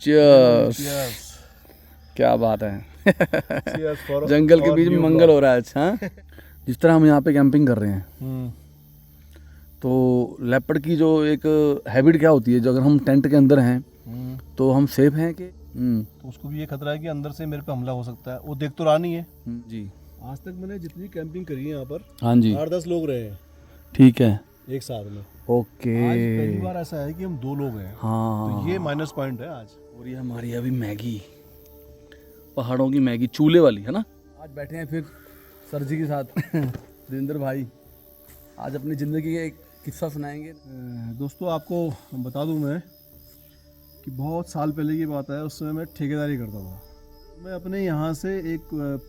Cheers. क्या बात है। जंगल के बीच में मंगल हो रहा है। अच्छा, जिस तरह हम यहाँ पे कैंपिंग कर रहे हैं तो लेपर्ड की जो एक हैबिट क्या होती है, जो अगर हम टेंट के अंदर हैं तो हम सेफ हैं कि तो उसको भी ये खतरा है कि अंदर से मेरे पे हमला हो सकता है। वो देख तो रहा नहीं है जी। आज तक मैंने जितनी कैंपिंग करी है यहाँ पर, हाँ जी, 8-10 लोग रहे हैं ठीक है, एक साथ में। ओके। आज पहली बार ऐसा है कि हम 2 लोग हैं। हाँ, तो ये माइनस पॉइंट है आज। और ये हमारी अभी मैगी, पहाड़ों की मैगी, चूल्हे वाली, है ना। आज बैठे हैं फिर सर जी के साथ देवेंद्र भाई आज अपनी ज़िंदगी का एक किस्सा सुनाएंगे। दोस्तों आपको बता दूं मैं कि बहुत साल पहले की बात है, उस समय मैं ठेकेदारी करता था। मैं अपने यहाँ से एक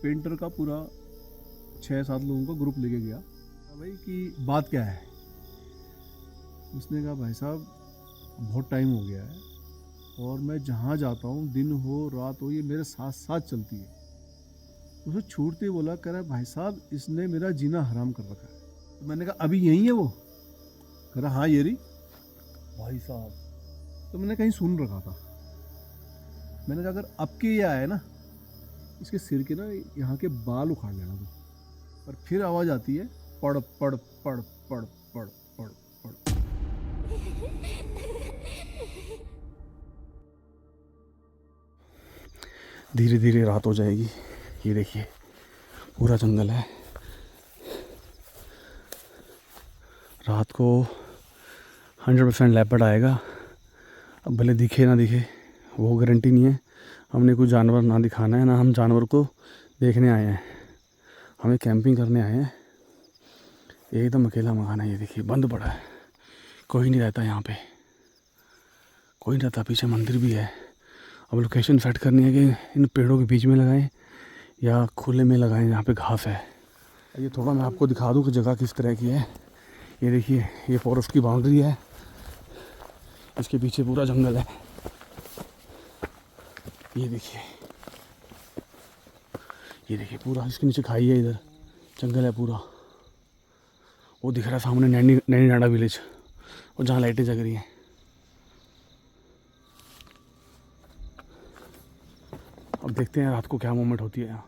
पेंटर का पूरा 6-7 लोगों का ग्रुप लेके गया। भाई कि बात क्या है? उसने कहा भाई साहब बहुत टाइम हो गया है और मैं जहाँ जाता हूँ दिन हो रात हो ये मेरे साथ साथ चलती है। उसे छूटते ही बोला, कह रहा भाई साहब इसने मेरा जीना हराम कर रखा है। तो मैंने कहा अभी यही है वो? कह रहा हाँ ये रही। भाई साहब, तो मैंने कहीं सुन रखा था। मैंने कहा अगर अब के ये आए ना, इसके सिर के ना यहाँ के बाल उखाड़ लेना तो। और फिर आवाज़ आती है पड़ पड़ पड़ पड़ पड़ पड़ पड़। धीरे धीरे रात हो जाएगी। ये देखिए पूरा जंगल है। रात को 100% लेपर्ड आएगा। अब भले दिखे ना दिखे वो गारंटी नहीं है। हमने कोई जानवर ना दिखाना है, ना हम जानवर को देखने आए हैं, हमें कैंपिंग करने आए हैं। एकदम अकेला मकान है। ये देखिए बंद पड़ा है, कोई नहीं रहता यहाँ पे, कोई नहीं रहता। पीछे मंदिर भी है। अब लोकेशन सेट करनी है कि इन पेड़ों के बीच में लगाएं या खुले में लगाएं जहाँ पे घास है। ये थोड़ा मैं आपको दिखा दूँ कि जगह किस तरह की है। ये देखिए ये फॉरेस्ट की बाउंड्री है, इसके पीछे पूरा जंगल है। ये देखिए पूरा इसके नीचे खाई है, इधर जंगल है पूरा। वो दिख रहा है सामने नैनी नाड़ा विलेज, और जहाँ लाइटें जग रही हैं। अब देखते हैं रात को क्या मूवमेंट होती है यहाँ।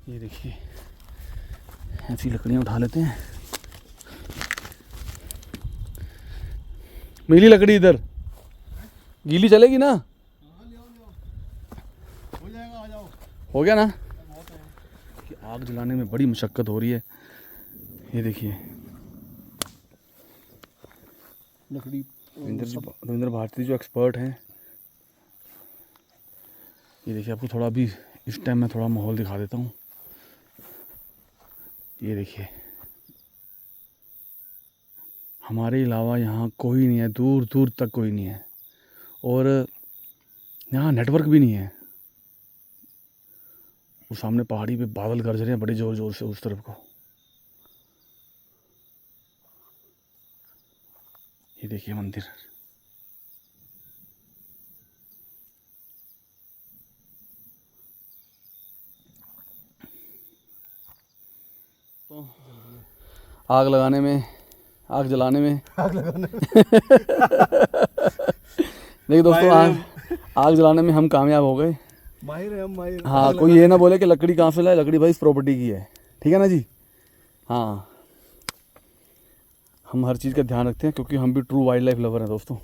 ये देखिए ऐसी लकड़ियाँ उठा लेते हैं। मिली लकड़ी इधर, गीली चलेगी ना? हो जाएगा, आ जाओ। हो गया ना? कि आग जलाने में बड़ी मशक्क़त हो रही है। ये देखिए लकड़ी रविंद्र भारती जो एक्सपर्ट हैं। ये देखिए आपको थोड़ा अभी इस टाइम में थोड़ा माहौल दिखा देता हूँ। ये देखिए हमारे अलावा यहाँ कोई नहीं है, दूर दूर तक कोई नहीं है, और यहाँ नेटवर्क भी नहीं है। वो सामने पहाड़ी पे बादल गरज रहे हैं बड़े ज़ोर ज़ोर से उस तरफ को। ये देखिए मंदिर। तो आग लगाने में, आग जलाने में, आग लगाने देखिए दोस्तों आग जलाने में हम कामयाब हो गए। माहिर है हम, माहिर। हाँ, कोई ये ना बोले कि लकड़ी कहाँ से लाए, लकड़ी भाई इस प्रॉपर्टी की है, ठीक है ना जी। हाँ, हम हर चीज़ का ध्यान रखते हैं क्योंकि हम भी ट्रू वाइल्ड लाइफ लवर हैं दोस्तों।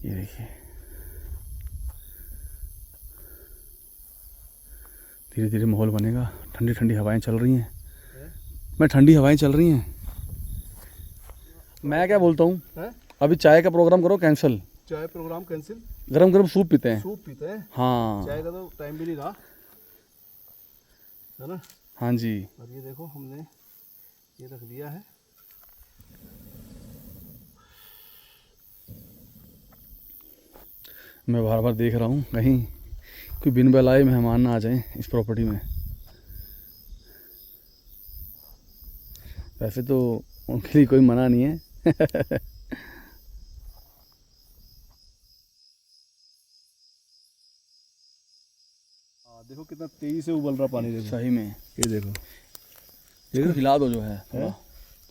ये देखिए धीरे धीरे माहौल बनेगा। ठंडी ठंडी हवाएं चल रही हैं। ठंडी हवाएं चल रही हैं। मैं क्या बोलता हूँ, अभी चाय का प्रोग्राम करो कैंसिल। चाय प्रोग्राम कैंसिल। गरम गरम सूप पीते हैं। सूप पीते हैं। हाँ, चाय का तो टाइम भी नहीं रहा, है ना। हाँ जी। और ये देखो हमने ये रख दिया है मैं बार बार देख रहा हूँ कहीं कोई बिन बुलाए मेहमान ना आ जाएं इस प्रॉपर्टी में। वैसे तो उनके लिए कोई मना नहीं है। देखो कितना तेजी से उबल रहा पानी, देखो सही में। ये देखो, इसको हिला दो जो है थोड़ा।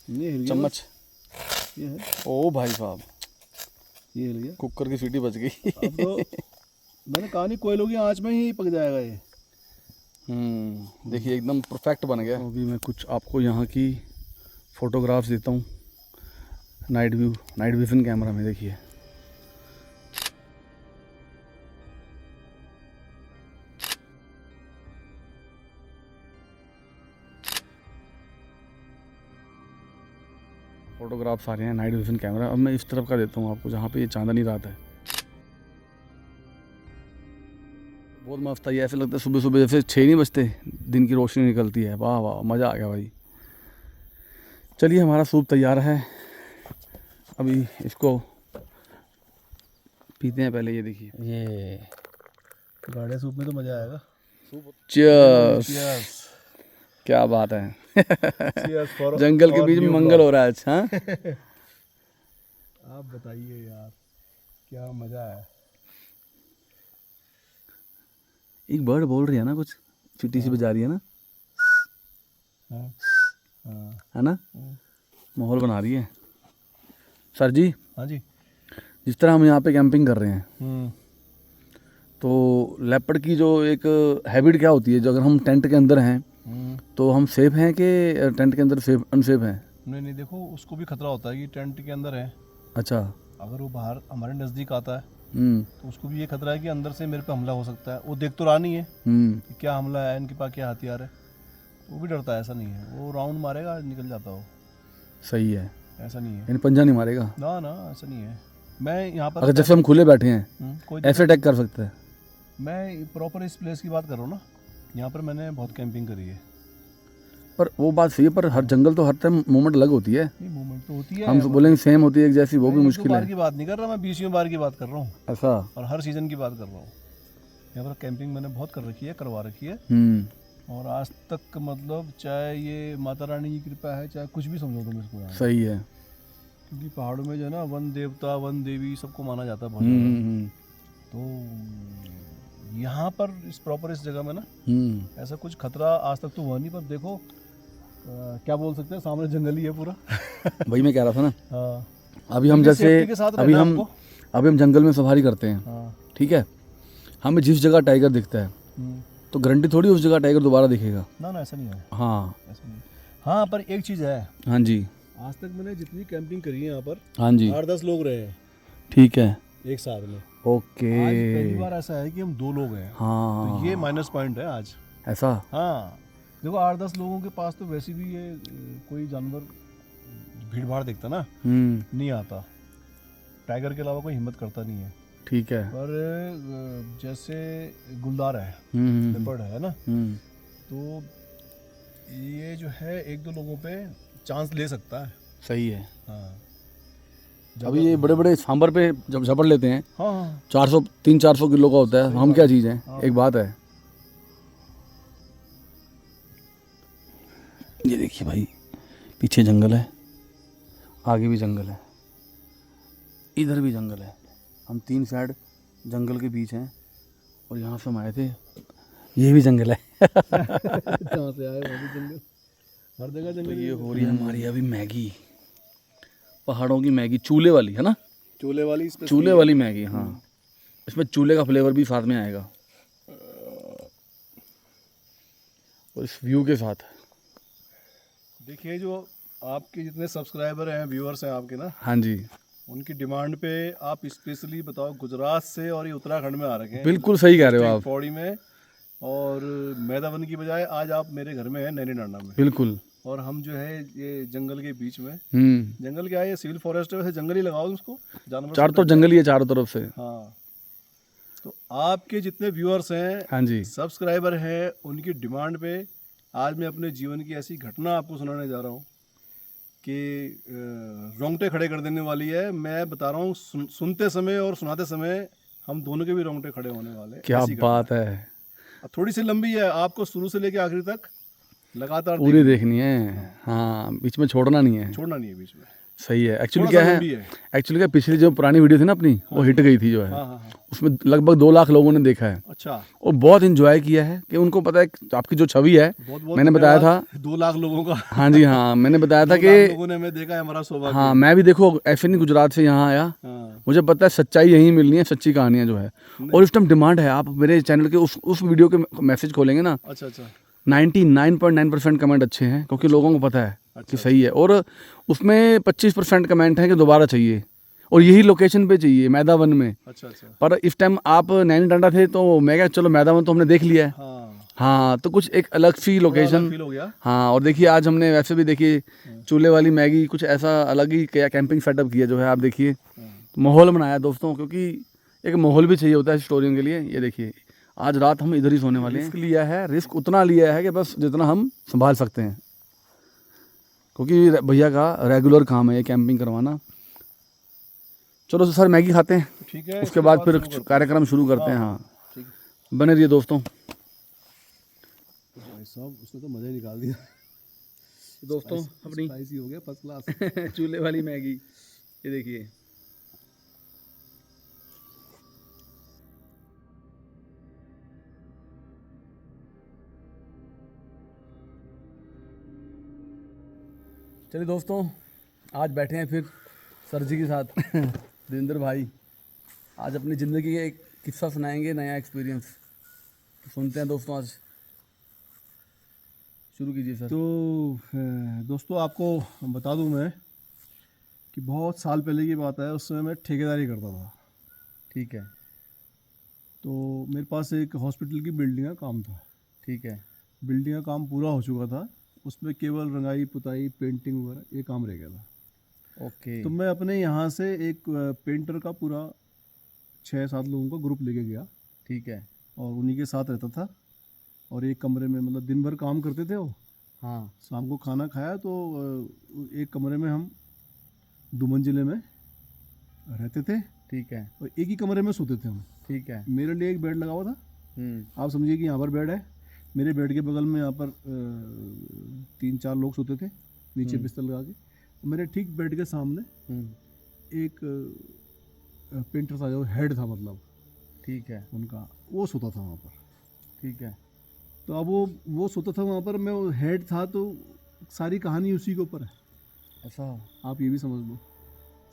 ये हिल गया चम्मच। बस। ये है, ओ भाई साहब, ये हिल गया। कुकर की सीटी बच गई। अब तो मैंने कहा नहीं, कोयलों की आंच में ही पक जाएगा ये। देखिए एकदम परफेक्ट बन गया। अभी मैं कुछ आपको यहाँ की फ़ोटोग्राफ्स देता हूँ night view, night vision camera में। देखिए फोटोग्राफ्स आ रहे हैं नाइट विजन कैमरा। अब मैं इस तरफ का देता हूँ आपको जहाँ पे ये चांदनी रात है। बहुत मस्त है ये, ऐसे लगता है सुबह सुबह जैसे 6 नहीं बजते दिन की रोशनी निकलती है। वाह वाह, मज़ा आ गया भाई। चलिए हमारा सूप तैयार है, अभी इसको पीते हैं पहले। ये देखिए, ये गाढ़े सूप में तो मजा आएगा। चीयर्स। क्या बात है। जंगल के बीच में मंगल हो रहा है। अच्छा आप बताइए यार, क्या मजा है। एक बर्ड बोल रही है ना, कुछ चिट्टी सी बजा रही है ना। हाँ, हाँ, है ना, माहौल बना रही है। सर जी, हाँ जी। जिस तरह हम यहाँ पे कैंपिंग कर रहे हैं, तो लेपर्ड की जो एक हैबिट क्या होती है, जो अगर हम टेंट के अंदर हैं तो हम सेफ हैं कि टेंट के अंदर सेफ अनसेफ हैं? नहीं नहीं, देखो उसको भी खतरा होता है कि टेंट के अंदर है, अच्छा। अगर वो बाहर हमारे नज़दीक आता है हम्म तो उसको भी ये खतरा है कि अंदर से मेरे पे हमला हो सकता है। वो देख तो रहा नहीं है कि क्या हमला है, इनके पास क्या हथियार है, वो भी डरता है। ऐसा नहीं है, वो राउंड मारेगा निकल जाता हो। सही है, ऐसा नहीं है, यानी पंजा नहीं मारेगा ना ना, ऐसा नहीं है। मैं यहाँ पर अगर जैसे हम खुले बैठे हैं कोई ऐसे अटैक कर सकते हैं। मैं प्रॉपर इस प्लेस की बात कर रहा हूँ ना, यहाँ पर मैंने बहुत कैंपिंग करी है। पर वो बात सही है, पर हर जंगल तो हर टाइम मूवमेंट अलग होती है। नहीं, मूवमेंट तो होती है। हम तो बोलेंगे सेम होती है एक जैसी, वो भी मुश्किल बार है। की बात नहीं कर रहा मैं, 20वीं बार की बात कर रहा हूँ। ऐसा? और हर सीजन की बात कर रहा हूँ। यहाँ पर कैंपिंग मैंने बहुत कर रखी है, करवा रखी है। और आज तक मतलब चाहे ये माता रानी की कृपा है, चाहे कुछ भी समझो तुम इसको। सही है, क्योंकि पहाड़ों में जो है ना, वन देवता वन देवी सबको माना जाता है बहुत ज़्यादा। तो यहाँ पर इस प्रॉपर इस जगह में ना ऐसा कुछ खतरा आज तक तो हुआ नहीं। पर देखो क्या बोल सकते हैं, सामने जंगल ही है पूरा। वही मैं कह रहा था ना। हाँ, अभी हम जैसे अभी हम जंगल में सफारी करते हैं, हाँ, ठीक है, हमें जिस जगह टाइगर दिखता है तो गारंटी थोड़ी उस जगह टाइगर दोबारा दिखेगा। ना ना, ऐसा नहीं है। हाँ ऐसा नहीं। हाँ, पर एक चीज़ है। हाँ जी। आज तक मैंने जितनी कैंपिंग करी है यहाँ पर, हाँ जी, 8-10 लोग रहे हैं ठीक है, एक साथ में। ओके। आज पहली बार ऐसा है कि हम 2 लोग हैं। हाँ, तो ये माइनस पॉइंट है आज। ऐसा? हाँ, देखो 8-10 लोगों के पास तो वैसे भी ये कोई जानवर भीड़ भाड़ देखता ना नहीं आता। टाइगर के अलावा कोई हिम्मत करता नहीं है। ठीक है। पर जैसे गुलदार है, लेपर्ड है ना, तो ये जो है 1-2 लोगों पे चांस ले सकता है। सही है। हाँ, अभी ये बड़े बड़े सांबर पे जब झपट लेते हैं, हाँ, 300-400 किलो का होता है, हम क्या चीज़ हैं। हाँ। एक बात है, ये देखिए भाई, पीछे जंगल है, आगे भी जंगल है, इधर भी जंगल है। हम 3 साइड जंगल के बीच हैं और यहाँ से हम आए थे, ये भी जंगल है। जहाँ से आए वहाँ भी जंगल, हर जगह जंगल। तो ये हो रही है हमारी अभी मैगी, पहाड़ों की मैगी, चूल्हे वाली है ना, चूल्हे वाली, चूल्हे वाली मैगी। हाँ, इसमें चूल्हे का फ्लेवर भी साथ में आएगा और इस व्यू के साथ। देखिए, जो आपके जितने सब्सक्राइबर हैं, व्यूअर्स हैं आपके ना, हाँ जी, उनकी डिमांड पे आप स्पेशली बताओ, गुजरात से और ये उत्तराखंड में आ रखे हैं। बिल्कुल सही कह रहे हो आप। पौड़ी में, और मैदावन की बजाय आज आप मेरे घर में हैं नैनी डांडा में। बिल्कुल। और हम जो है ये जंगल के बीच में, जंगल क्या है, ये सिविल फॉरेस्ट है, वैसे जंगल ही लगाओ उसको, जानवर चारों तरफ जंगल ही है, चारों तरफ से। हाँ, तो आपके जितने व्यूअर्स हैं, हाँ जी, सब्सक्राइबर हैं, उनकी डिमांड पे आज मैं अपने जीवन की ऐसी घटना आपको सुनाने जा रहा हूँ कि रोंगटे खड़े कर देने वाली है। मैं बता रहा हूँ, सुनते समय और सुनाते समय हम दोनों के भी रोंगटे खड़े होने वाले हैं। क्या ऐसी घटना बात है, है। थोड़ी सी लंबी है, आपको शुरू से लेके आखिरी तक लगातार पूरी देखनी देखनी है। हाँ, बीच में छोड़ना नहीं है। छोड़ना नहीं है बीच में। सही है। एक्चुअली थोड़ा क्या सा है, लंबी है। एक्चुअली क्या पिछली जो पुरानी वीडियो थी ना अपनी, वो हिट गई थी जो है, हाँ हाँ हाँ। उसमें लगभग 2 लाख लोगों ने देखा है अच्छा, और बहुत इंजॉय किया है कि उनको पता है कि आपकी जो छवि है, बहुत बहुत मैंने बताया था। 2 लाख लोगों का। हाँ जी, हाँ, मैंने बताया 2 था लाख कि लोगों ने हमें देखा है, हमारा सौभाग्य हाँ, है। मैं भी देखो ऐसे नहीं गुजरात से यहाँ आया, हाँ, मुझे पता है सच्चाई यहीं मिलनी है, सच्ची कहानियाँ जो है। और इस टाइम डिमांड है, आप मेरे चैनल के उस वीडियो के मैसेज खोलेंगे ना, अच्छा अच्छा 99.9% कमेंट अच्छे हैं, क्योंकि लोगों को पता है कि अच्छा, सही है। और उसमें 25% कमेंट हैं कि दोबारा चाहिए, और यही लोकेशन पे चाहिए, मैदावन में। अच्छा अच्छा। पर इस टाइम आप नैनी डांडा थे तो मैं क्या, चलो मैदावन तो हमने देख लिया है। हाँ, हाँ, तो कुछ एक अलग सी थोड़ा अलग लोकेशन। फील हो गया। हाँ, और देखिए आज हमने वैसे भी देखिए चूल्हे वाली मैगी, कुछ ऐसा अलग ही क्या कैंपिंग सेटअप किया जो है, आप देखिए हाँ, माहौल बनाया दोस्तों, क्योंकि एक माहौल भी चाहिए होता है स्टोरियों के लिए। ये देखिए आज रात हम इधर ही सोने वाले हैं। रिस्क लिया है, रिस्क उतना लिया है कि बस जितना हम संभाल सकते हैं, क्योंकि भैया का रेगुलर काम है ये कैंपिंग करवाना। चलो तो सर मैगी खाते हैं, तो ठीक है, उसके बाद फिर शुरू करते हैं। कार्यक्रम शुरू करते हैं। हाँ, ठीक है। बने रहिए दोस्तों। तो भाई साहब उसने तो मज़ा ही निकाल दिया। दोस्तों अपनी स्पाइसी हो गया फर्स्ट क्लास। चूल्हे वाली मैगी, ये देखिए। चलिए दोस्तों, आज बैठे हैं फिर सर जी के साथ देवेंद्र भाई आज अपनी ज़िंदगी का एक किस्सा सुनाएंगे, नया एक्सपीरियंस। तो सुनते हैं दोस्तों, आज शुरू कीजिए सर। तो दोस्तों आपको बता दूं मैं कि बहुत साल पहले की बात है, उस समय मैं ठेकेदारी करता था। ठीक है, तो मेरे पास एक हॉस्पिटल की बिल्डिंग का काम था। ठीक है, बिल्डिंग का काम पूरा हो चुका था, उसमें केवल रंगाई पुताई पेंटिंग वगैरह ये काम रह गया था। ओके, तो मैं अपने यहाँ से एक पेंटर का पूरा 6-7 लोगों का ग्रुप लेके गया ठीक है, और उन्हीं के साथ रहता था। और एक कमरे में मतलब दिन भर काम करते थे वो, हाँ, शाम को खाना खाया तो एक कमरे में हम 2 मंजिले में रहते थे ठीक है, और एक ही कमरे में सोते थे हम। ठीक है, मेरे लिए एक बेड लगा हुआ था, आप समझिए कि यहाँ पर बेड है, मेरे बेड के बगल में यहाँ पर 3-4 लोग सोते थे नीचे बिस्तर लगा के। मेरे ठीक बेड के सामने एक पेंटर था जो हेड था, मतलब ठीक है, उनका, वो सोता था वहाँ पर। ठीक है, तो अब वो सोता था वहाँ पर, मैं वो हेड था, तो सारी कहानी उसी के ऊपर है। ऐसा, आप ये भी समझ लो,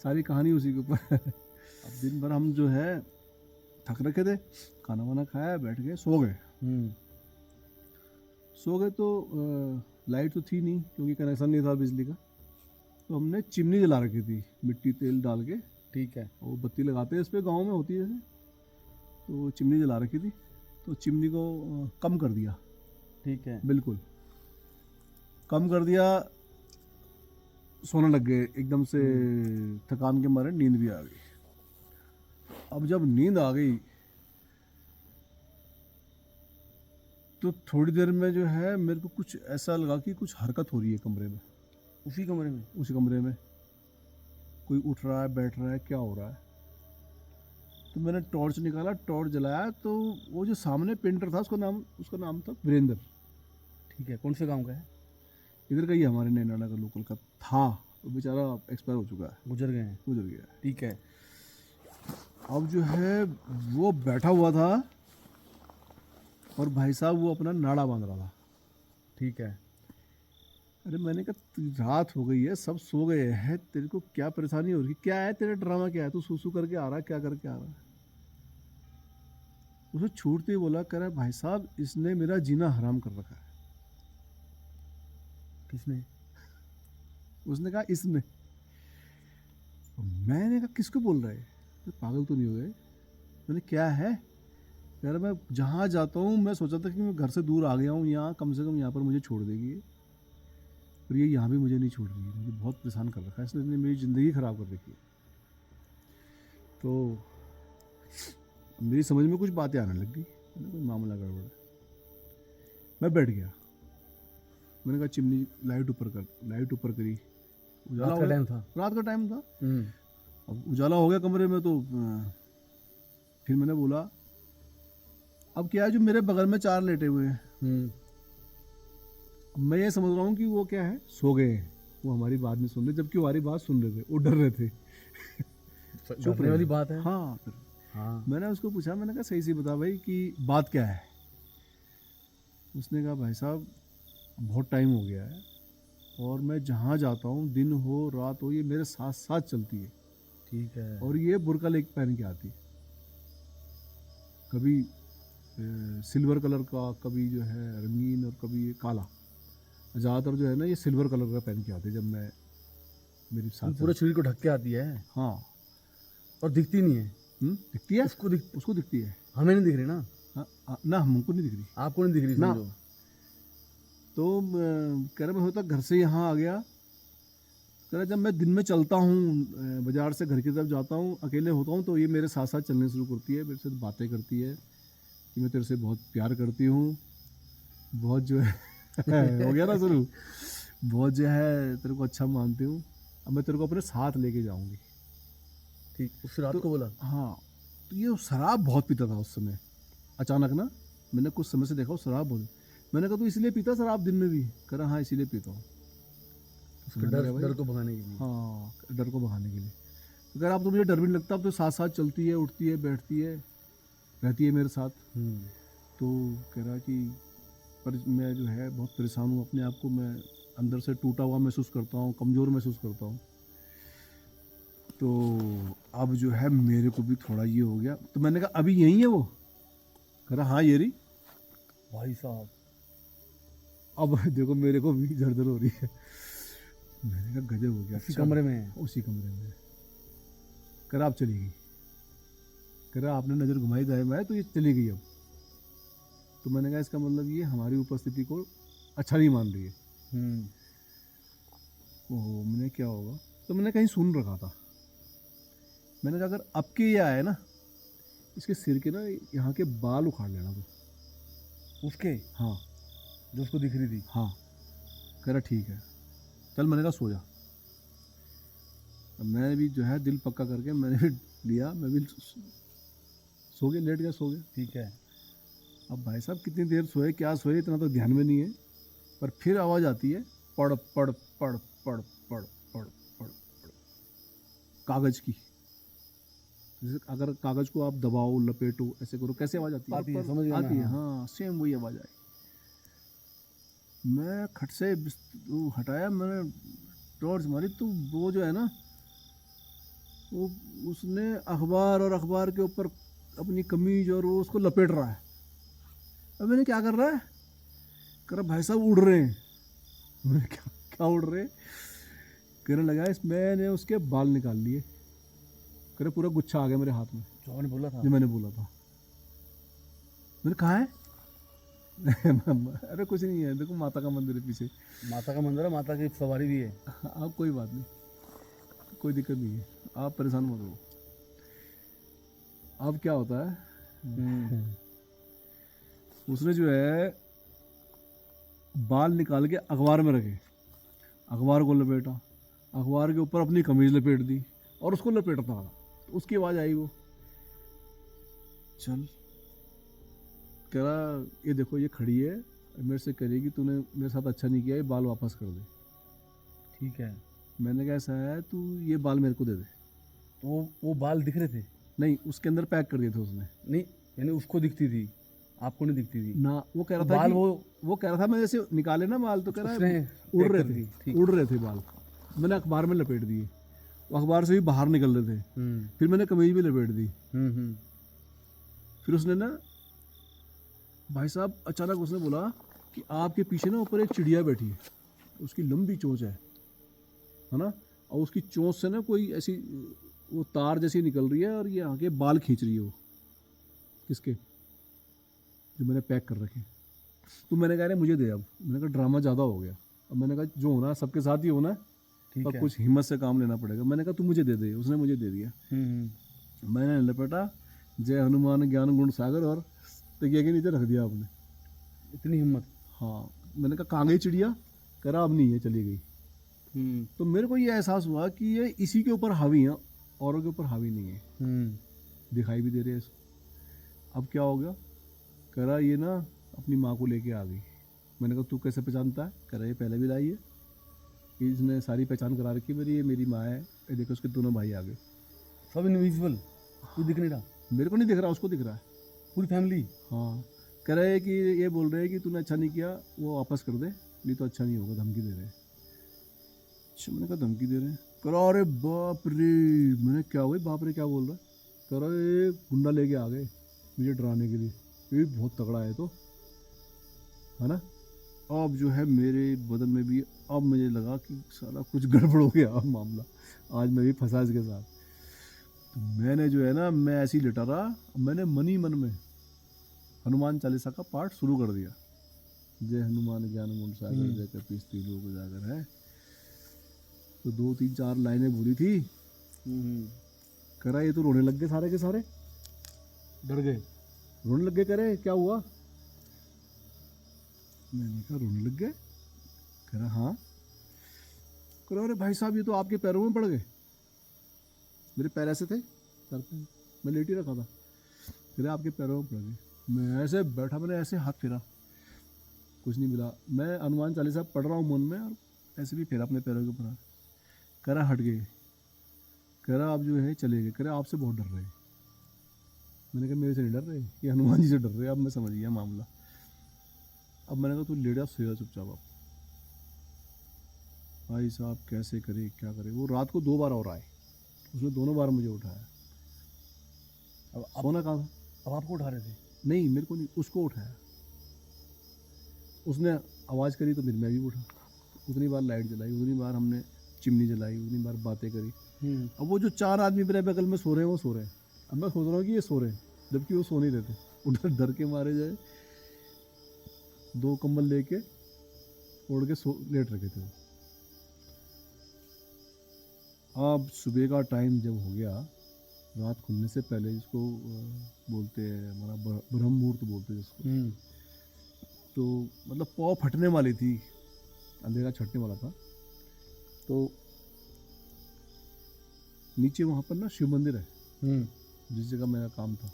सारी कहानी उसी के ऊपर है। अब दिन भर हम जो है थक रखे थे, खाना वाना खाया, बैठ गए, सो गए। सो गए तो लाइट तो थी नहीं क्योंकि कनेक्शन नहीं था बिजली का। तो हमने चिमनी जला रखी थी मिट्टी तेल डाल के, ठीक है, वो बत्ती लगाते हैं इस पर, गाँव में होती है जैसे, तो चिमनी जला रखी थी। तो चिमनी को कम कर दिया, ठीक है, बिल्कुल कम कर दिया। सोने लग गए एकदम से, थकान के मारे नींद भी आ गई। अब जब नींद आ गई तो थोड़ी देर में जो है मेरे को कुछ ऐसा लगा कि कुछ हरकत हो रही है कमरे में, उसी कमरे में। उसी कमरे में कोई उठ रहा है, बैठ रहा है, क्या हो रहा है। तो मैंने टॉर्च निकाला, टॉर्च जलाया, तो वो जो सामने पेंटर था उसका नाम था वीरेंद्र। ठीक है, कौन से गांव का है? इधर का ही हमारे नैनाडा का लोकल का था, वो बेचारा एक्सपायर हो चुका है, गुजर गए हैं। गुजर गया है। ठीक है, अब जो है वो बैठा हुआ था और भाई साहब वो अपना नाड़ा बांध रहा था। ठीक है, अरे मैंने कहा रात हो गई है, सब सो गए हैं, तेरे को क्या परेशानी हो रही है, क्या है तेरा ड्रामा, क्या है, तू सूसू करके आ रहा है, क्या करके आ रहा है। उसे छूटते ही बोला, कह रहा है भाई साहब इसने मेरा जीना हराम कर रखा है। किसने? उसने कहा इसने। मैंने कहा किसको बोल रहा है, तो पागल तो नहीं हो गए। मैंने क्या है, कह रहा मैं जहाँ जाता हूँ मैं सोचा था कि मैं घर से दूर आ गया हूँ, यहाँ कम से कम यहाँ पर मुझे छोड़ देगी ये, और ये यहाँ भी मुझे नहीं छोड़ रही है, मुझे बहुत परेशान कर रखा है इसने मेरी ज़िंदगी ख़राब कर रखी है। तो मेरी समझ में कुछ बातें आने लग गई, मैंने कोई मामला गड़बड़ है। मैं बैठ गया, मैंने कहा चिमनी लाइट ऊपर कर, लाइट ऊपर करी, उजाला रात हो का गया, टाइम था। रात का टाइम था। अब उजाला हो गया कमरे में, तो फिर मैंने बोला अब क्या है, जो मेरे बगल में 4 लेटे हुए हैं, मैं ये समझ रहा हूँ कि वो क्या है, सो गए हैं, वो हमारी बात नहीं सुन रहे, जबकि वो हमारी बात सुन रहे थे, वो डर रहे थे। चुप रहने वाली बात है। हाँ फिर हाँ मैंने उसको पूछा, मैंने कहा सही से बता भाई कि बात क्या है। उसने कहा भाई साहब बहुत टाइम हो गया है और मैं जहाँ जाता हूँ, दिन हो रात हो, ये मेरे साथ साथ चलती है, ठीक है। और ये बुर्का लेके पहन के आती है, कभी सिल्वर कलर का, कभी जो है रंगीन, और कभी ये काला। ज़्यादातर जो है ना ये सिल्वर कलर का पहन के आते जब मैं मेरी साथ पूरे शरीर को ढक के आती है हाँ। और दिखती नहीं है। दिखती है, उसको दिखती है, हमें नहीं दिख रही ना। ना हमको नहीं दिख रही, आपको नहीं दिख रही ना। समझो। तो कह रहा मैं होता घर से यहाँ आ गया, कह रहा जब मैं दिन में चलता हूँ, बाजार से घर की तरफ जाता हूँ, अकेले होता हूँ, तो ये मेरे साथ साथ चलने शुरू करती है, मेरे से बातें करती है कि मैं तेरे से बहुत प्यार करती हूँ, बहुत जो है हो गया ना शुरू, बहुत जो है तेरे को अच्छा मानती हूँ, अब मैं तेरे को अपने साथ लेके जाऊँगी। ठीक, उस रात को बोला। हाँ, तो ये शराब बहुत पीता था उस समय। अचानक ना मैंने कुछ समय से देखा वो शराब बहुत, मैंने कहा तू इसलिए पीता शराब दिन में भी? कह रहा हाँ इसीलिए पीता हूँ। डर को भगाने के लिए। हाँ, डर को भगाने के लिए। तो कह रहा अब तो मुझे डर भी नहीं लगता, अब तो साथ साथ चलती है, उठती है, बैठती है, रहती है मेरे साथ। तो कह रहा कि पर मैं जो है बहुत परेशान हूँ, अपने आप को मैं अंदर से टूटा हुआ महसूस करता हूँ, कमज़ोर महसूस करता हूँ। तो अब जो है मेरे को भी थोड़ा ये हो गया। तो मैंने कहा अभी यही है वो? कह रहा हाँ ये रही। भाई साहब अब देखो मेरे को भी दर्द हो रही है। मैंने कहा गजब हो गया। उसी कमरे में है? उसी कमरे में। कह रहा आप चली गई, कह रहा आपने नज़र घुमाई दाएं बाएं तो ये चली गई अब। तो मैंने कहा इसका मतलब ये हमारी उपस्थिति को अच्छा नहीं मान रही है। ओहो, मैंने क्या होगा, तो मैंने कहीं सुन रखा था। मैंने कहा अगर अब के ये आए ना, इसके सिर के ना यहाँ के बाल उखाड़ लेना तो। उसके? हाँ, जो उसको दिख रही थी। हाँ। कह रहा ठीक है चल। मैंने कहा सो जा। अब मैं भी जो है दिल पक्का करके मैंने भी लिया, मैं भी सो गया, लेट गया, सो गया। ठीक है। अब भाई साहब कितनी देर सोए, क्या सोए, इतना तो ध्यान में नहीं है, पर फिर आवाज़ आती है पढ़ पढ़ पढ़ पढ़ पढ़ पढ़ पढ़ पढ़, कागज़ की। जैसे अगर कागज़ को आप दबाओ, लपेटो, ऐसे करो, कैसे आवाज़ आती है? आती है, समझ गया मैं, आती है, हाँ। हाँ सेम वही आवाज़ आई। मैं खट से वो हटाया, मैंने टॉर्च मारी, तो वो जो है ना, वो उसने अखबार और अखबार के ऊपर अपनी कमीज और वो उसको लपेट रहा है। अब मैंने क्या कर रहा है, कह रहा भाई साहब उड़ रहे हैं। मैंने क्या क्या उड़ रहे? कहने लगा इस मैंने उसके बाल निकाल लिए। कह रहे पूरा गुच्छा आ गया मेरे हाथ में। जो मैंने बोला था? जो मैंने बोला था। मैंने कहा है अरे कुछ नहीं है, देखो माता का मंदिर है पीछे। माता का मंदिर है, माता की सवारी भी है। आप कोई बात नहीं, कोई दिक्कत नहीं है, आप परेशान मत हो। अब क्या होता है, उसने जो है बाल निकाल के अखबार में रखे, अखबार को लपेटा, अखबार के ऊपर अपनी कमीज लपेट दी और उसको लपेटता रहा। तो उसकी आवाज़ आई, वो चल, कह रहा ये देखो ये खड़ी है, मेरे से करेगी, तूने मेरे साथ अच्छा नहीं किया, ये बाल वापस कर दे। ठीक है। मैंने कहा ऐसा है, तू ये बाल मेरे को दे दे। तो वो बाल दिख रहे थे? नहीं, उसके अंदर पैक कर दिए थे उसने। नहीं, यानी उसको दिखती थी, आपको नहीं दिखती थी ना। वो कह रहा तो था बाल, कि वो कह रहा था मैं जैसे निकाले ना बाल, तो कह रहा है उड़ रहे थे, उड़ रहे थे बाल। मैंने अखबार में लपेट दिए, वो अखबार से भी बाहर निकल रहे थे। फिर मैंने कमीज भी लपेट दी। फिर उसने ना भाई साहब अचानक उसने बोला कि आपके पीछे ना ऊपर एक चिड़िया बैठी है, उसकी लंबी चोंच है ना, और उसकी चोंच से ना कोई ऐसी वो तार जैसी निकल रही है और ये आके बाल खींच रही है। वो किसके? जो मैंने पैक कर रखे। तो मैंने कहा मुझे दे। अब मैंने कहा ड्रामा ज़्यादा हो गया। अब मैंने कहा जो होना है सबके साथ ही होना है, पर कुछ हिम्मत से काम लेना पड़ेगा। मैंने कहा तू मुझे दे दे। उसने मुझे दे दिया। मैंने लपेटा, जय हनुमान ज्ञान गुण सागर, और तकिया के नीचे रख दिया आपने। इतनी हिम्मत? हाँ। मैंने कहा कहाँ गई चिड़िया? कह रहा अब नहीं है, चली गई। तो मेरे को ये एहसास हुआ कि ये इसी के ऊपर हावी है, औरों के ऊपर हावी नहीं है। दिखाई भी दे रहे हैं, अब क्या हो गया? कह रहा ये ना अपनी माँ को लेके आ गई। मैंने कहा तू कैसे पहचानता है? कह रहा ये पहले भी लाई है, इसने सारी पहचान करा रखी मेरी, ये मेरी माँ है, ये देखो उसके दोनों भाई आ गए। सब इनविजिबल, कुछ दिख नहीं रहा, मेरे को नहीं दिख रहा, उसको दिख रहा है। पूरी फैमिली। हाँ, कह रहे हैं कि ये बोल रहे हैं कि तूने अच्छा नहीं किया, वो वापस कर दे, नहीं तो अच्छा नहीं होगा, धमकी दे रहे हैं। अच्छा, मैंने कहा धमकी दे रहे हैं? कह रहा अरे बाप रे। मैंने क्या हुआ बाप रे, क्या बोल रहा है? कह रहा ये गुंडा लेके आ गए मुझे डराने के लिए, ये बहुत तगड़ा है तो, है ना। अब जो है मेरे बदन में भी, अब मुझे लगा कि साला कुछ गड़बड़ हो गया मामला, आज मैं भी फंसा इसके साथ। तो मैंने जो है ना, मैं ऐसे ही लेटा रहा, मैंने मन ही मन में हनुमान चालीसा का पाठ शुरू कर दिया। जय हनुमान ज्ञान गुण सागर जय कपीस तिलोक लोक उजागर है। तो 2 3 4 लाइनें बोली थी। करा ये तो रोने लग गए सारे के सारे, डर गए। रोने लग गए। करे क्या हुआ? मैंने कहा रोने लग गए? कह रहा हाँ। कह रहा अरे भाई साहब ये तो आपके पैरों में पड़ गए। मेरे पैर ऐसे थे सर पे, मैं लेट ही रखा था। कह रहा आपके पैरों में पड़ गए। मैं ऐसे बैठा, मैंने ऐसे हाथ फेरा, कुछ नहीं मिला। मैं हनुमान चालीसा पढ़ रहा हूँ मन में, और ऐसे भी फेरा अपने पैरों के ऊपर। कह रहा हट गए। कह रहा आप जो है चले गए। कह रहा आपसे बहुत डर रहे। मैंने कहा मेरे से नहीं डर रहे, ये हनुमान जी से डर रहे। अब मैं समझ गया मामला। अब मैंने कहा तू लेट जा, सोया चुपचाप। आप भाई साहब कैसे करे क्या करे। वो रात को 2 बार और आए, उसने दोनों बार मुझे उठाया। अब सोना कहाँ था? अब आपको उठा रहे थे? नहीं मेरे को नहीं, उसको उठाया। उसने आवाज़ करी तो फिर मैं भी उठा। उतनी बार लाइट जलाई, उतनी बार हमने चिमनी जलाई, उतनी बार बातें करी। अब वो जो 4 आदमी मेरे बगल में सो रहे हैं, वो सो रहे हैं। अब मैं सोच रहा हूँ कि ये सो रहे हैं, जबकि वो सो नहीं रहे थे। उधर डर के मारे जाए 2 कंबल लेके ओढ़ के सो लेट रखे थे। अब सुबह का टाइम जब हो गया, रात खुलने से पहले, जिसको बोलते हैं हमारा ब्रह्म मुहूर्त बोलते हैं जिसको, तो मतलब पौ फटने वाली थी, अंधेरा छटने वाला था। तो नीचे वहाँ पर ना शिव मंदिर है, जिस जगह मेरा काम था।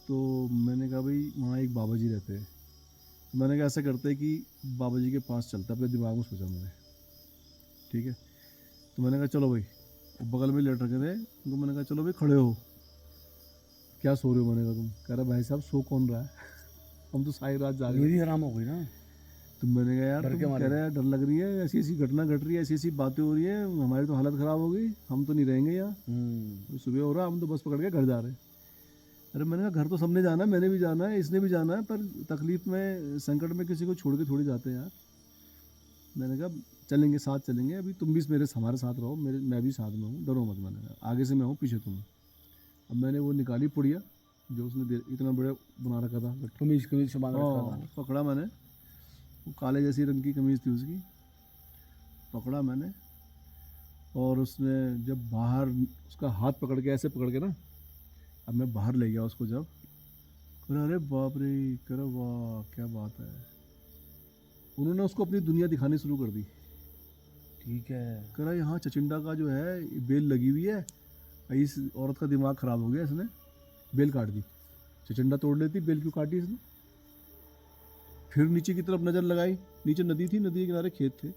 तो मैंने कहा भाई वहाँ एक बाबा जी रहते हैं। तो मैंने कहा ऐसा करते हैं कि बाबा जी के पास चलता, अपने दिमाग में सोचा मैंने, ठीक है। तो मैंने कहा चलो भाई, बगल में लेट रखे थे उनको। मैंने कहा चलो भाई खड़े हो, क्या सो रहे हो? मैंने कहा तुम। कह रहा भाई साहब सो कौन रहा है, हम तो सारी रात जाग रहे। मेरी हराम हो गई ना। तो मैंने कहा यार डर के तुम मारे। कह रहे हैं डर लग रही है, ऐसी ऐसी घटना घट रही है, ऐसी ऐसी बातें हो रही है, हमारी तो हालत ख़राब हो गई, हम तो नहीं रहेंगे यहाँ। सुबह हो रहा, हम तो बस पकड़ के घर जा रहे हैं। अरे मैंने कहा घर तो सबने जाना है, मैंने भी जाना है, इसने भी जाना है, पर तकलीफ़ में संकट में किसी को छोड़ के थोड़ी जाते हैं यार। मैंने कहा चलेंगे, साथ चलेंगे, अभी तुम भी मेरे हमारे साथ रहो, मैं भी साथ में हूँ, डरो मत। मैंने कहा आगे से मैं हूँ, पीछे तुम। अब मैंने वो निकाली पुड़िया जो उसने इतना बड़ा बना रखा था, कमीज से बांध रखा था। पकड़ा मैंने, वो काले जैसी रंग की कमीज़ थी उसकी, पकड़ा मैंने। और उसने जब बाहर उसका हाथ पकड़ के ऐसे पकड़ के ना, अब मैं बाहर ले गया उसको। जब अरे बाप रे, करो वाह क्या बात है। उन्होंने उसको अपनी दुनिया दिखानी शुरू कर दी। ठीक है। कह रहा यहाँ चचिंडा का जो है बेल लगी हुई है, इस औरत का दिमाग ख़राब हो गया, इसने बेल काट दी। चचिंडा तोड़ लेती, बेल क्यों काटी इसने? फिर नीचे की तरफ नज़र लगाई, नीचे नदी थी, नदी के किनारे खेत थे।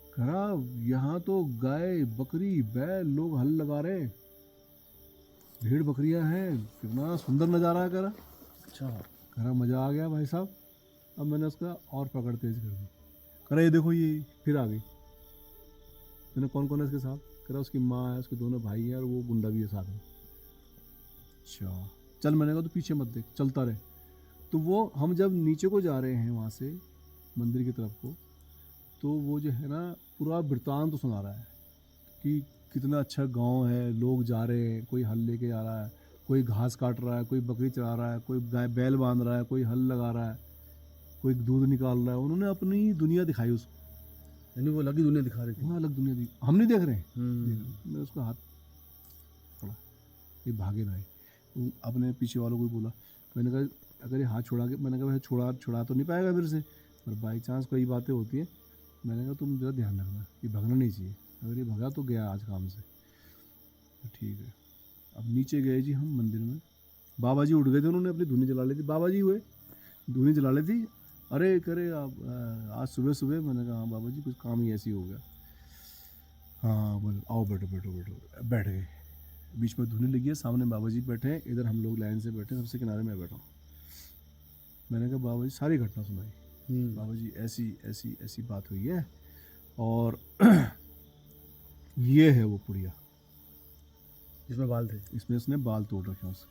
कह रहा यहाँ तो गाय बकरी बैल लोग हल लगा रहे, भेड़ बकरियां हैं, कितना सुंदर नज़ारा है। कह रहा अच्छा। कह रहा मज़ा आ गया भाई साहब। अब मैंने उसका और पकड़ तेज कर दी। कह रहा ये देखो ये फिर आ गई। मैंने कौन कौन है इसके साथ? कह रहा उसकी माँ है, उसके दोनों भाई हैं, और वो गुंडा भी है साथ में। अच्छा चल, मैंने कहा तो पीछे मत देख, चलता रहे। तो वो हम जब नीचे को जा रहे हैं वहाँ से मंदिर की तरफ को, तो वो जो है ना पूरा वृत्तांत तो सुना रहा है कि कितना अच्छा गांव है, लोग जा रहे हैं, कोई हल लेके जा रहा है, कोई घास काट रहा है, कोई बकरी चरा रहा है, कोई गाय बैल बांध रहा है, कोई हल लगा रहा है, कोई दूध निकाल रहा है। उन्होंने अपनी दुनिया दिखाई उसको, यानी वो अलग ही दुनिया दिखा रही थी। वहाँ अलग दुनिया दी, हम नहीं देख रहे हैं। मैं उसका हाथ पकड़ा, ये भागे ना। अपने पीछे वालों को भी बोला, मैंने कहा अगर ये हाथ छोड़ा के, मैंने कहा वैसे छुड़ा तो नहीं पाएगा मेरे से, पर बाई चांस कोई बातें होती है। मैंने कहा तुम ज़रा ध्यान रखना, ये भागना नहीं चाहिए, अगर ये भगा तो गया आज काम से। तो ठीक है। अब नीचे गए जी हम मंदिर में। बाबा जी उठ गए थे, उन्होंने अपनी धुनी जला ली थी। बाबा जी हुए, धुनी जला ली थी। अरे करे आप आज सुबह सुबह, मैंने कहा हाँ बाबा जी कुछ काम ही ऐसी हो गया। हाँ बोले आओ बैठो बैठो बैठो, बैठ गए। बीच में धुनी लगी है, सामने बाबा जी बैठे हैं, इधर हम लोग लाइन से बैठे, सबसे किनारे में बैठा हूँ। मैंने कहा बाबा जी सारी घटना सुनाई। बाबा जी ऐसी ऐसी ऐसी बात हुई है और ये है वो पुड़िया, इसमें बाल थे। इसमें इसने बाल तोड़ रखे हैं उसके।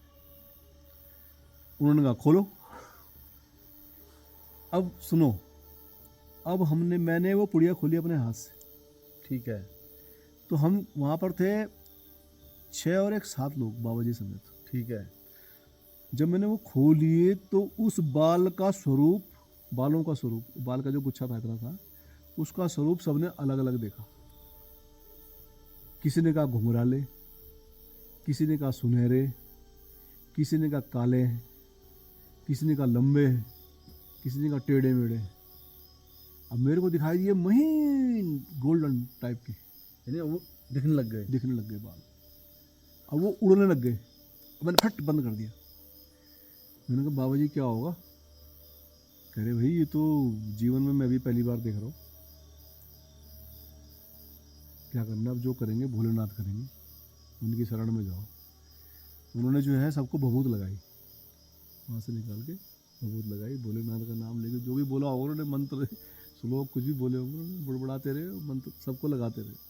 उन्होंने कहा खोलो। अब सुनो, अब मैंने वो पुड़िया खोली अपने हाथ से। ठीक है। तो हम वहाँ पर थे 6 और 7 लोग बाबा जी समेत। ठीक है। जब मैंने वो खोली तो उस बाल का स्वरूप, बालों का स्वरूप, बाल का जो गुच्छा था इतना था, उसका स्वरूप सबने अलग अलग देखा। किसी ने कहा घुंघराले, किसी ने कहा सुनहरे, किसी ने कहा काले, किसी ने कहा लंबे, किसी ने कहा टेढ़े मेढ़े। अब मेरे को दिखाई दिए महीन गोल्डन टाइप के, यानी वो दिखने लग गए बाल। अब वो उड़ने लग गए। अब मैंने फट बंद कर दिया। मैंने कहा बाबा जी क्या होगा? कह रहे भाई ये तो जीवन में मैं भी पहली बार देख रहा हूँ। क्या करना, अब जो करेंगे भोलेनाथ करेंगे, उनकी शरण में जाओ। उन्होंने जो है सबको भभूत लगाई, वहाँ से निकाल के भभूत लगाई, भोलेनाथ का नाम लेके जो भी बोला होगा उन्होंने, मंत्र श्लोक कुछ भी बोले होंगे उन्होंने, बुड़बुड़ाते रहे, मंत्र सबको लगाते रहे।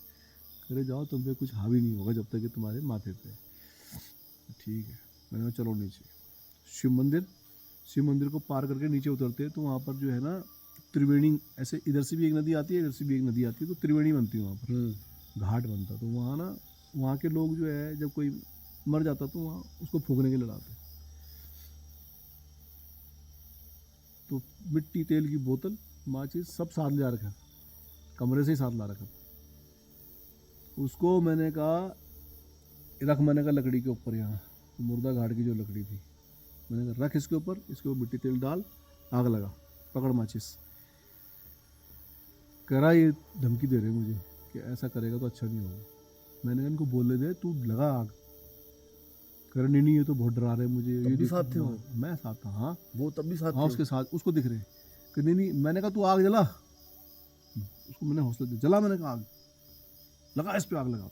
करे जाओ तुम पे कुछ हावी नहीं होगा जब तक कि तुम्हारे माथे पे। ठीक है, मैंने कहा चलो नीचे। शिव मंदिर को पार करके नीचे उतरते हैं तो वहाँ पर जो है ना त्रिवेणी, ऐसे इधर से भी एक नदी आती है, इधर से भी एक नदी आती है, तो त्रिवेणी बनती है वहाँ पर, घाट बनता। तो वहाँ ना, वहाँ के लोग जो है जब कोई मर जाता तो वहाँ उसको फूकने के लिए लाते। तो मिट्टी, तेल की बोतल, माचिस सब साथ ले जा रखा, कमरे से ही साथ ला रखा। उसको मैंने कहा रख, मैंने कहा लकड़ी के ऊपर, यहाँ मुर्दा घाट की जो लकड़ी थी, मैंने कहा रख इसके ऊपर मिट्टी तेल डाल, आग लगा, पकड़ माचिस। कह रहा ये धमकी दे रहे मुझे कि ऐसा करेगा तो अच्छा नहीं होगा। मैंने इनको बोलने दे, तू लगा आग। कह रहा नहीं ये तो बहुत डरा रहे मुझे। ये भी साथ थे वो? मैं साथ था। हाँ वो तब भी साथ हाँ, थे? उसके साथ, उसको दिख रहे कि नहीं। मैंने कहा तू आग जला, उसको मैंने हौसला दिया, जला। मैंने कहा आग लगा, इस पे आग लगा।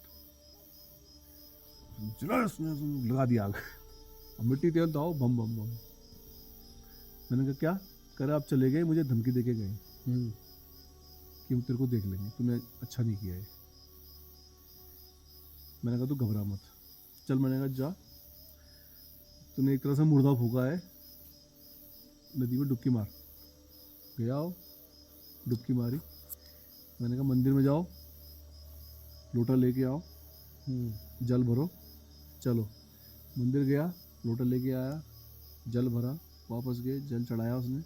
तो जला, उसने लगा दिया आग। अब मिट्टी तेल तो आओ, बम बम बम। मैंने कहा क्या करे? आप चले गए, मुझे धमकी देके गए कि हम तेरे को देख लेंगे, तूने अच्छा नहीं किया है। मैंने कहा तू घबरा मत, चल। मैंने कहा जा, तूने एक तरह से मुर्दा फूका है, नदी में डुबकी मार। गया हो, डुबकी मारी। मैंने कहा मंदिर में जाओ, लोटा लेके आओ, जल भरो, चलो। मंदिर गया, लोटा लेके आया, जल भरा, वापस गए, जल चढ़ाया उसने,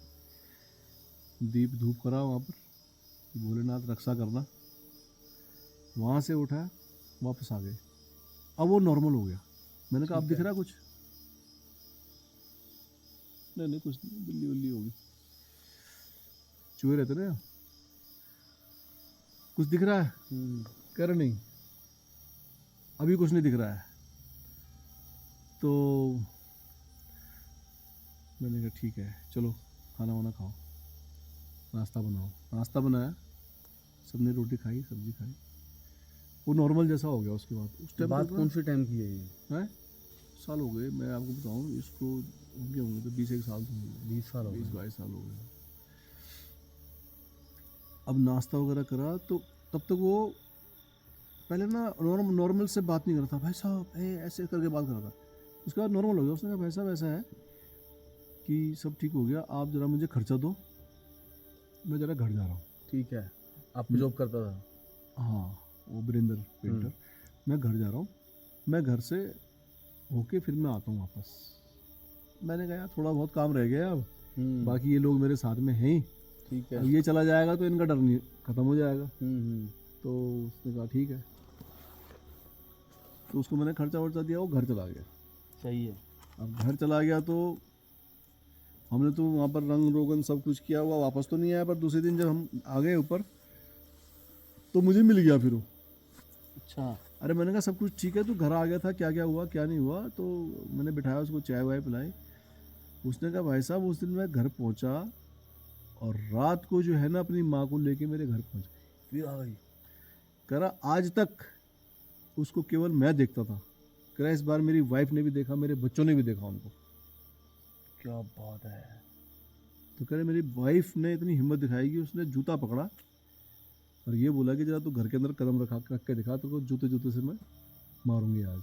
दीप धूप करा वहाँ पर, भोलेनाथ रक्षा करना। वहाँ से उठा, वापस आ गए। अब वो नॉर्मल हो गया। मैंने कहा अब दिख रहा है कुछ? नहीं कुछ नहीं, बिल्ली बिल्ली होगी, चूहे रहते ना। कुछ दिख रहा है? कह रहे नहीं, अभी कुछ नहीं दिख रहा है। तो मैंने कहा ठीक है, चलो खाना वाना खाओ, नाश्ता बनाओ। नाश्ता बनाया, सबने रोटी खाई, सब्जी खाई। वो नॉर्मल जैसा हो गया। उसके बाद उस टाइम बात कौन से टाइम की है ये? हैं, साल हो गए, मैं आपको बताऊं, इसको होंगे तो 20 एक साल तो होंगे, 20 साल हो गए। 20-22 साल हो गए। अब नाश्ता वगैरह करा तो तब तक वो पहले ना नॉर्मल से बात नहीं करता, भाई साहब ऐसे करके बात करता। उसके बाद नॉर्मल हो गया। उसने कहा भाई साहब ऐसा है कि सब ठीक हो गया, आप ज़रा मुझे खर्चा दो, मैं ज़रा घर जा रहा हूँ। ठीक है, आप जॉब करता था? हाँ, वो वीरेंद्र पेंटर। मैं घर जा रहा हूँ, मैं घर से होके फिर मैं आता हूँ वापस। मैंने कहा यार थोड़ा बहुत काम रह गया अब, बाकी ये लोग मेरे साथ में हैं ही। ठीक है। अब ये चला जाएगा तो इनका डर नहीं खत्म हो जाएगा। तो उसने कहा ठीक है। तो उसको मैंने खर्चा वर्चा दिया, वो घर चला गया। सही है। अब घर चला गया तो हमने तो वहाँ पर रंग रोगन सब कुछ किया हुआ, वापस तो नहीं आया। पर दूसरे दिन जब हम आ गए ऊपर तो मुझे मिल गया फिर वो। अच्छा। अरे मैंने कहा सब कुछ ठीक है, तू घर आ गया था, क्या क्या हुआ क्या नहीं हुआ। तो मैंने बिठाया उसको, चाय वाय पिलाई। उसने कहा भाई साहब उस दिन मैं घर पहुंचा और रात को जो है ना अपनी माँ को लेके मेरे घर पहुंच गई, फिर आ गई। कह रहा आज तक उसको केवल मैं देखता था, कह रहा इस बार मेरी वाइफ ने भी देखा, मेरे बच्चों ने भी देखा उनको। क्या बात है। तो कह रहे मेरी वाइफ ने इतनी हिम्मत दिखाई कि उसने जूता पकड़ा और ये बोला कि जरा तू घर के अंदर कदम रख के दिखा, तो जूते जूते से मैं मारूंगी आज।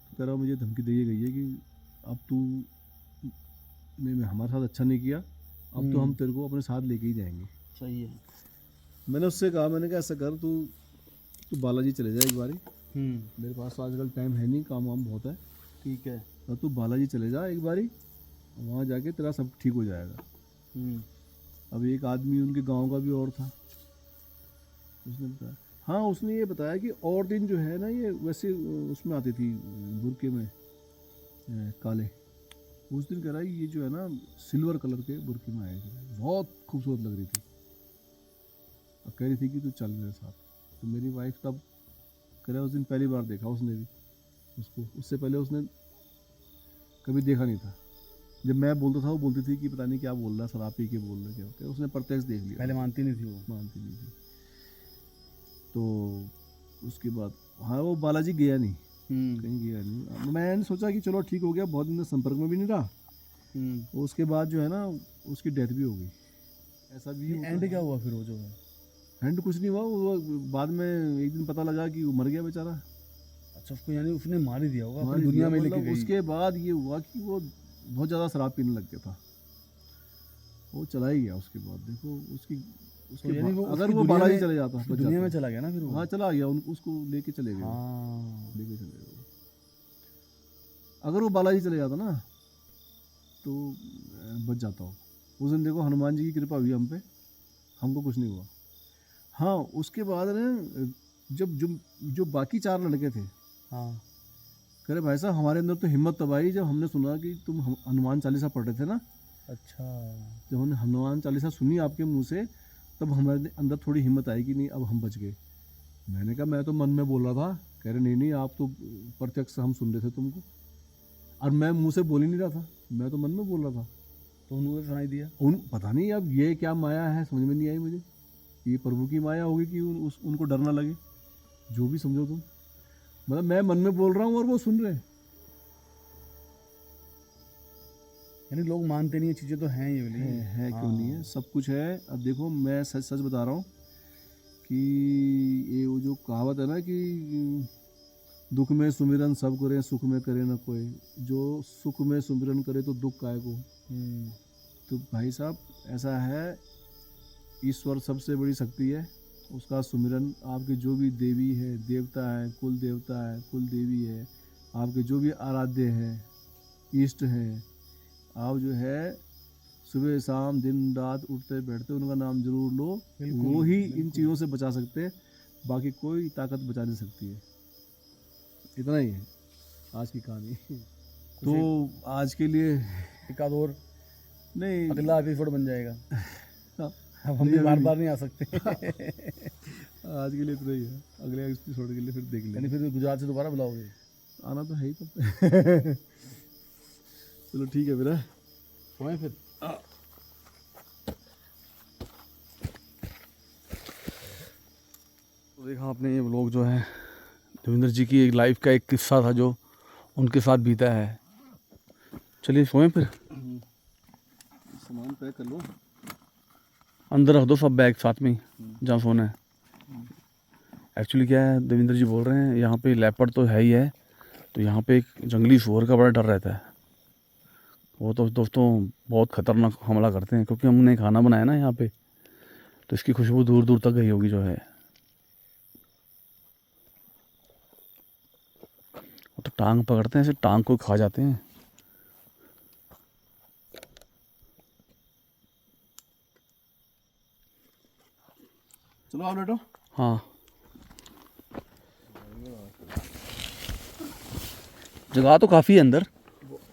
तो कह रहा मुझे धमकी दी गई है कि अब तू ने हमारे साथ अच्छा नहीं किया, अब तो हम तेरे को अपने साथ लेके ही जाएंगे। सही है। मैंने उससे कहा, मैंने कहा ऐसा कर, तू बालाजी चले जाए एक बारी, मेरे पास तो आजकल टाइम है नहीं, काम वाम बहुत है, ठीक है। तो तू बालाजी चले जा एक बारी, वहाँ जाके तेरा सब ठीक हो जाएगा। अब एक आदमी उनके गांव का भी और था, उसने बताया, हाँ उसने ये बताया कि और दिन जो है ना ये वैसे उसमें आती थी बुरके में काले, उस दिन कह रहा है ये जो है ना सिल्वर कलर के बुरके में आए थे, बहुत खूबसूरत लग रही थी। अब कह रही थी कि तू चल मेरे साथ। तो मेरी वाइफ तब कह रहा उस दिन पहली बार देखा उसने भी उसको, उससे पहले उसने कभी देखा नहीं था। जब मैं बोलता था वो बोलती थी कि पता नहीं क्या बोल रहा है, शराब पी के बोल रहा है क्या, उसने प्रत्यक्ष देख लिया। पहले मानती नहीं थी वो। मानती नहीं थी। तो उसके बाद हाँ वो बालाजी गया नहीं, कहीं गया नहीं। मैंने सोचा कि चलो ठीक हो गया, बहुत दिन संपर्क में भी नहीं रहा। उसके बाद जो है ना उसकी डेथ भी हो गई। ऐसा भी एंड क्या हुआ फिर वो जो है? एंड कुछ नहीं हुआ, वो बाद में एक दिन पता लगा कि वो मर गया बेचारा। अच्छा, उसको यानी उसने मार ही दिया होगा, अपनी दुनिया में लेके गई। उसके बाद ये हुआ कि वो बहुत ज़्यादा शराब पीने लग गया था, वो चला ही गया उसके बाद। देखो उसकी तो यानी वो अगर वो बालाजी चले जाता दुनिया में चला गया ना फिर वो। हाँ चला गया, उसको लेके चले गए। हाँ लेके चले गए। अगर वो बालाजी चले जाता ना तो बच जाता हो। उस दिन देखो हनुमान जी की कृपा हुई हम पे, हमको कुछ नहीं हुआ। हाँ उसके बाद ना जब जो बाकी 4 लड़के थे, हाँ कह रहे भाई साहब हमारे अंदर तो हिम्मत तब आई जब हमने सुना कि तुम हनुमान चालीसा पढ़ रहे थे ना। अच्छा, जब हमने हनुमान चालीसा सुनी आपके मुंह से, तब हमारे अंदर थोड़ी हिम्मत आई कि नहीं अब हम बच गए। मैंने कहा मैं तो मन में बोल रहा था। कह रहे नहीं आप तो प्रत्यक्ष हम सुन रहे थे तुमको, और मैं मुंह से बोल ही नहीं रहा था, मैं तो मन में बोल रहा था। तो उन्होंने सुनाई दिया। पता नहीं अब ये क्या माया है, समझ में नहीं आई मुझे। ये प्रभु की माया होगी कि उनको डर ना लगे, जो भी समझो तुम। मतलब मैं मन में बोल रहा हूँ और वो सुन रहे हैं। यानी लोग मानते नहीं, ये चीज़ें तो हैं, ये वाली है क्यों नहीं है, सब कुछ है। अब देखो मैं सच सच बता रहा हूँ कि ये वो जो कहावत है ना कि दुख में सुमिरन सब करें, सुख में करे ना कोई। जो सुख में सुमिरन करे तो दुख काहे को। तो भाई साहब ऐसा है, ईश्वर सबसे बड़ी शक्ति है, उसका सुमिरन आपके जो भी देवी है, देवता है, कुल देवता है, कुल देवी है, आपके जो भी आराध्य है, इष्ट हैं, आप जो है सुबह शाम दिन रात उठते बैठते उनका नाम जरूर लो। वो ही इन चीज़ों से बचा सकते हैं, बाकी कोई ताकत बचा नहीं सकती है। इतना ही है आज की कहानी। तो आज के लिए एक आध और नहीं, अगला एपिसोड बन जाएगा। हाँ, अब हम भी बार बार नहीं आ सकते। आज के लिए इतना ही है, अगले एपिसोड के लिए फिर देख लेंगे। यानी फिर गुजरात से दोबारा बुलाओगे? आना तो है ही तब। चलो ठीक है फिर। सोएं फिर। तो देखा आपने ये व्लॉग जो है देवेंद्र जी की एक लाइफ का एक किस्सा था जो उनके साथ बीता है। चलिए सोएं फिर। सामान पैक कर लो, अंदर रख दो सब बैग साथ में जहाँ सोना है। एक्चुअली क्या है, देवेंद्र जी बोल रहे हैं यहाँ पे लेपर्ड तो है ही है, तो यहाँ पे एक जंगली सुअर का बड़ा डर रहता है। वो तो दोस्तों बहुत ख़तरनाक हमला करते हैं, क्योंकि हमने खाना बनाया ना यहाँ पे, तो इसकी खुशबू दूर दूर तक गई होगी जो है। वो तो टांग पकड़ते हैं, ऐसे टांग को खा जाते हैं। चलो आप लेटो। हाँ, जगह तो काफ़ी है अंदर।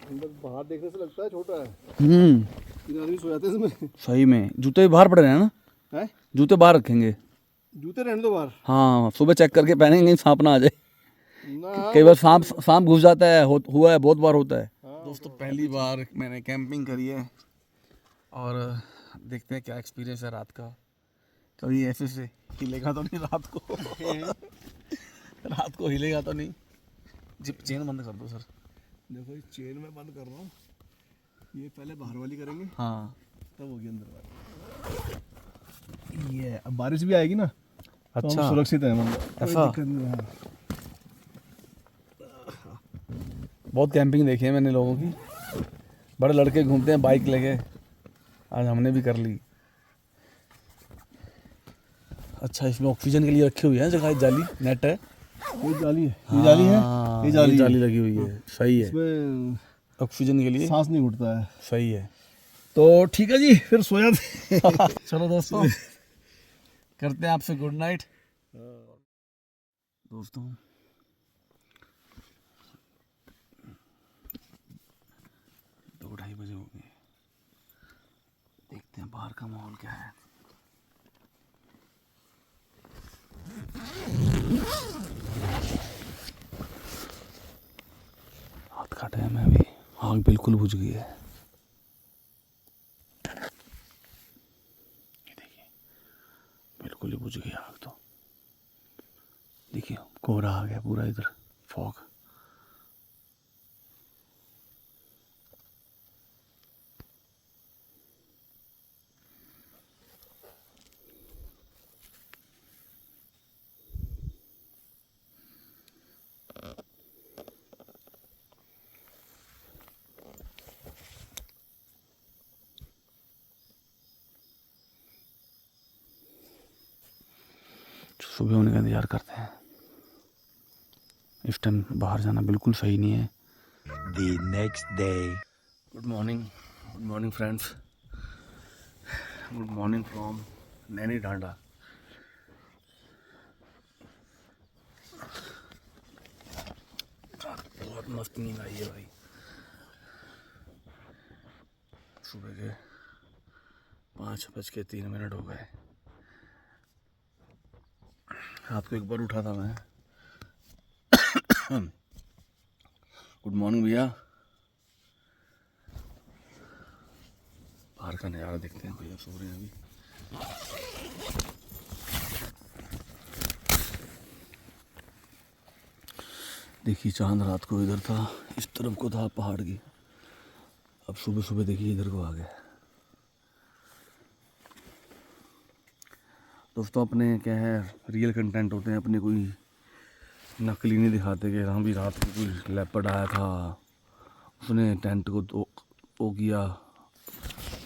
अंदर बाहर देखने से लगता है छोटा है, 3 आदमी सो जाते हैं इसमें। सही में जूते बाहर पड़ रहे हैं ना? है जूते बाहर रखेंगे। जूते रहने दो बाहर हाँ सुबह चेक करके पहनेंगे, कहीं सांप ना आ जाए। ना। कई बार सांप घुस जाता है, हुआ है, बहुत बार होता है। दोस्तों पहली बार मैंने कैंपिंग करी है और देखते हैं क्या एक्सपीरियंस है रात का। कभी ऐसे से हिलेगा तो नहीं रात को? रात को हिलेगा तो नहीं? जी चेन बंद कर दो सर। देखो ये चेन में बंद कर रहा हूँ, ये पहले बाहर वाली करेंगे हाँ तब होगी अंदर वाली। ये अब बारिश भी आएगी ना तो अच्छा हम सुरक्षित है, मतलब ऐसा? बहुत कैंपिंग देखी है मैंने लोगों की, बड़े लड़के घूमते हैं बाइक लेके, आज हमने भी कर ली। अच्छा इसमें ऑक्सीजन के लिए रखी हुई है जगह, जाली नेट है, ये जाली है, ये जाली है, हाँ, ये जाली लगी हुई है, सही है, इसमें ऑक्सीजन के लिए सांस नहीं उठता है। सही है। तो ठीक है जी, फिर सो जाते हैं। चलो दोस्तों करते हैं आपसे गुड नाइट। दोस्तों 2-2:30 बजे हो गए, देखते हैं बाहर का माहौल क्या है। रात का टाइम है, अभी आग बिल्कुल बुझ गई है। ये देखिए बिल्कुल ही बुझ गई आग, तो देखिए कोहरा आ गया पूरा, इधर फॉग। सुबह होने का इंतजार करते हैं, इस टाइम बाहर जाना बिल्कुल सही नहीं है। The next day. Good morning friends, good morning from Naini Danda. बहुत मस्त नींद आई है भाई, सुबह के 5:03 हो गए। रात को एक बार उठा था मैं। गुड मॉर्निंग भैया। बाहर का नज़ारा देखते हैं, भैया सो रहे हैं अभी। देखिए चांद रात को इधर था, इस तरफ को था पहाड़ की, अब सुबह सुबह देखिए इधर को आ गया। दोस्तों अपने क्या है, रियल कंटेंट होते हैं अपने, कोई नकली नहीं दिखाते कि हाँ भी रात को कोई लेपर्ड आया था, उसने टेंट को तो किया,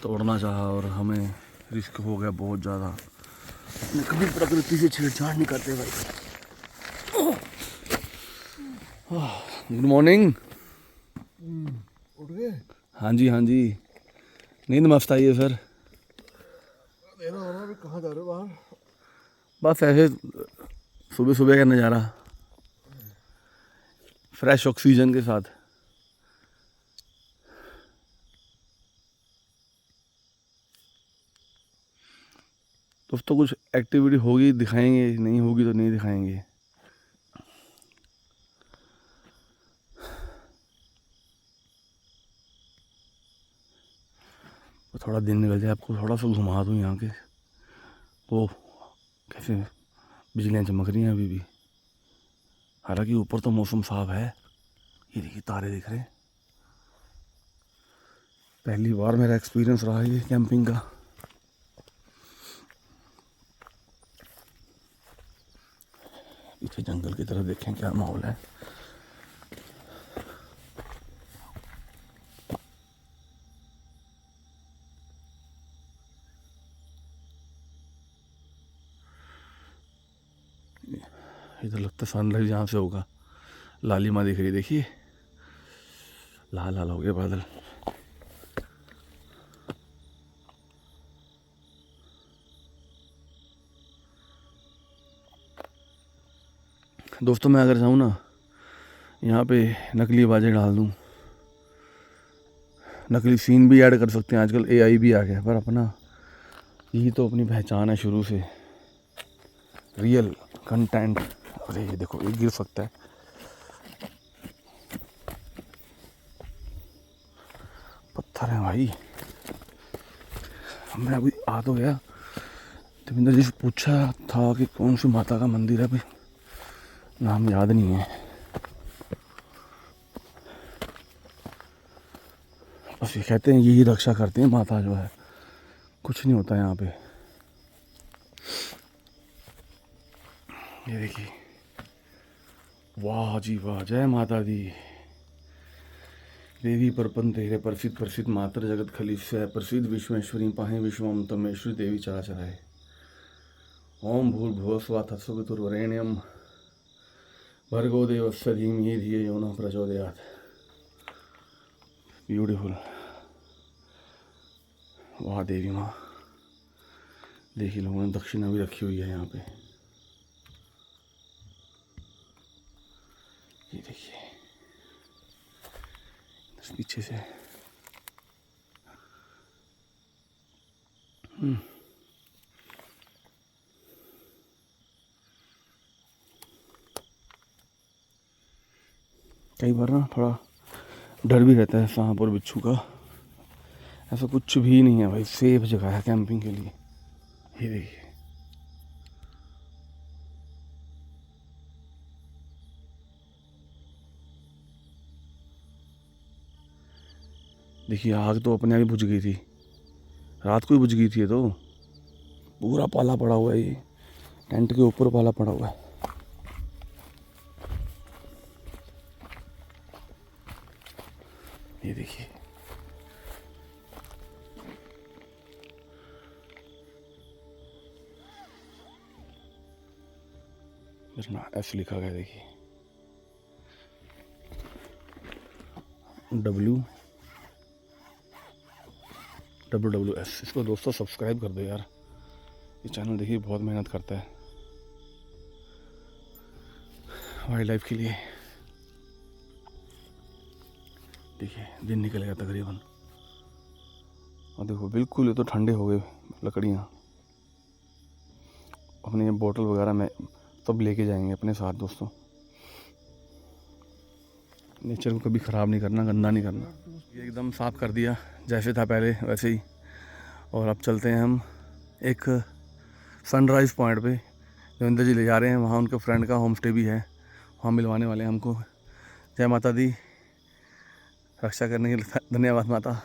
तोड़ना चाहा और हमें रिस्क हो गया बहुत ज़्यादा। अपने कभी प्रकृति से छेड़छाड़ नहीं करते भाई। Good morning. उठ गए? हाँ जी नींद मस्त आई है सर। देना होना, अभी कहाँ जा रहे हो बाहर? बस ऐसे सुबह सुबह का नज़ारा फ्रेश ऑक्सीजन के साथ। दोस्तों कुछ एक्टिविटी होगी दिखाएंगे, नहीं होगी तो नहीं दिखाएंगे। तो थोड़ा दिन निकल जाए, आपको थोड़ा सा घुमा दूँ यहाँ के, वो कैसे बिजलियाँ चमक रही हैं अभी भी, हालांकि ऊपर तो मौसम साफ है। ये देखिए तारे दिख रहे हैं। पहली बार मेरा एक्सपीरियंस रहा ये कैंपिंग का। पीछे जंगल की तरफ देखें क्या माहौल है। इधर लगता है सनराइज यहाँ से होगा, लालिमा दिख रही, देखिए लाल लाल हो गए बादल। दोस्तों मैं अगर चाहूँ ना यहाँ पे नकली आवाज़ें डाल दूँ, नकली सीन भी ऐड कर सकते हैं, आजकल AI भी आ गया, पर अपना यही तो अपनी पहचान है शुरू से। Real content. अरे ये देखो, ये गिर सकता है। पत्थर है भाई। मैं अभी आ तो गया, देवेंद्र जी से पूछा था कि कौन सी माता का मंदिर है, भाई नाम याद नहीं है। बस ये कहते हैं यही रक्षा करती है माता जो है, कुछ नहीं होता यहाँ पे। ये देखिए, वाह जी वाह, जय माता दी। देवी परपन तेरे प्रसिद्ध प्रसिद्ध मातर जगत खलीस है, प्रसिद्ध विश्वेश्वरी पाहे विश्वम तमेश्वरी देवी चराचराय। ओम भूर्भुवः स्वः तत्सवितुर्वरेण्यं भर्गो देवस्य धीमहि धियो यो नः प्रचोदयात्। ब्यूटीफुल। वाह देवी माँ। देखिए लोगों ने दक्षिणा भी रखी हुई है यहाँ पे। ये देखिए पीछे से। कई बार ना थोड़ा डर भी रहता है सांप और बिच्छू का। ऐसा कुछ भी नहीं है भाई, सेफ जगह है कैंपिंग के लिए। ये देखिए, देखिए आग तो अपने आप ही बुझ गई थी, रात को ही बुझ गई थी। ये तो पूरा पाला पड़ा हुआ है, ये टेंट के ऊपर पाला पड़ा हुआ है। ये देखिए, एस लिखा गया। देखिए WWS। इसको दोस्तों सब्सक्राइब कर दो यार, ये चैनल देखिए बहुत मेहनत करता है वाइल्ड लाइफ के लिए। देखिए दिन निकल गया तकरीबन, और देखो बिल्कुल ये तो ठंडे हो गए लकड़ियाँ। अपने ये बोतल वगैरह में सब लेके जाएंगे अपने साथ दोस्तों। नेचर को कभी ख़राब नहीं करना, गंदा नहीं करना। ये एकदम साफ़ कर दिया जैसे था पहले वैसे ही। और अब चलते हैं हम एक सनराइज़ पॉइंट पे, देवेंद्र जी ले जा रहे हैं। वहाँ उनके फ्रेंड का होम स्टे भी है, वहाँ मिलवाने वाले हैं हमको। जय माता दी, रक्षा करने के लिए धन्यवाद माता।